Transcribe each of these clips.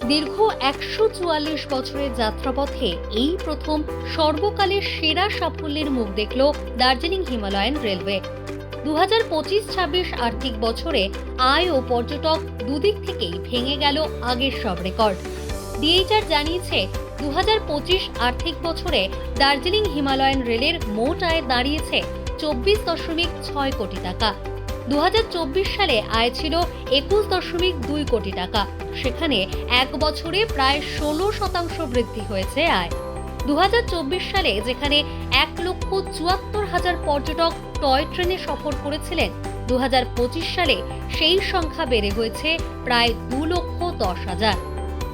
দীর্ঘ ১৪৪ বছরের যাত্রাপথে এই প্রথম সর্বকালের সেরা সাফল্যের মুখ দেখল দার্জিলিং হিমালয়ান রেলওয়ে। ২০২৫-২৬ আর্থিক বছরে আয় ও পর্যটক দুদিক থেকেই ভেঙে গেল আগের সব রেকর্ড। ডিএইচআর জানিয়েছে ২০২৫ আর্থিক বছরে দার্জিলিং হিমালয়ান রেলের মোট আয় দাঁড়িয়েছে ২৪.৬ কোটি টাকা। ২০২৪ সালে আয় ছিল ২১.২ কোটি টাকা। সেখানে এক বছরে প্রায় ১৬% বৃদ্ধি হয়েছে আয়। ২০২৪ সালে যেখানে ১,৭৪,০০০ পর্যটক টয় ট্রেনে সফর করেছিলেন, ২০২৫ সালে সেই সংখ্যা বেড়ে হয়েছে প্রায় ২,১০,০০০।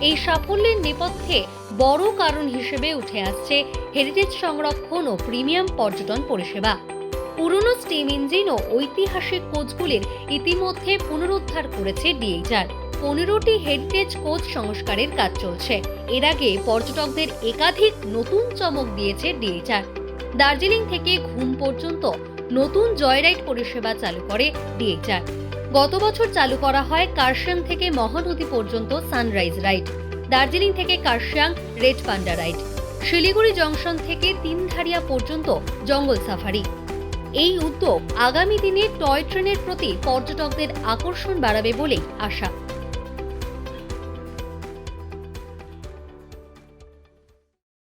এই সাফল্যের নেপথ্যে বড় কারণ হিসেবে উঠে আসছে হেরিটেজ সংরক্ষণ ও প্রিমিয়াম পর্যটন পরিষেবা। পুরনো স্টিম ইঞ্জিন ও ঐতিহাসিক কোচগুলির ইতিমধ্যে পুনরুদ্ধার করেছে ডিএইচআর। ১৫টি হেরিটেজ কোচ সংস্কারের কাজ চলছে। এর আগে পর্যটকদের একাধিক নতুন চমক দিয়েছে ডিএইচআর। দার্জিলিং থেকে ঘুম পর্যন্ত নতুন জয়রাইড পরিষেবা চালু করে ডিএইচআর। গত বছর চালু করা হয় কার্শিয়াং থেকে মহানদী পর্যন্ত সানরাইজ রাইড, দার্জিলিং থেকে Kurseong red panda ride, Siliguri junction থেকে তিনধারিয়া পর্যন্ত জঙ্গল সাফারি। এই উদ্যোগ আগামী দিনে টয় ট্রেনের প্রতি পর্যটকদের আকর্ষণ বাড়াবে বলেই আশা।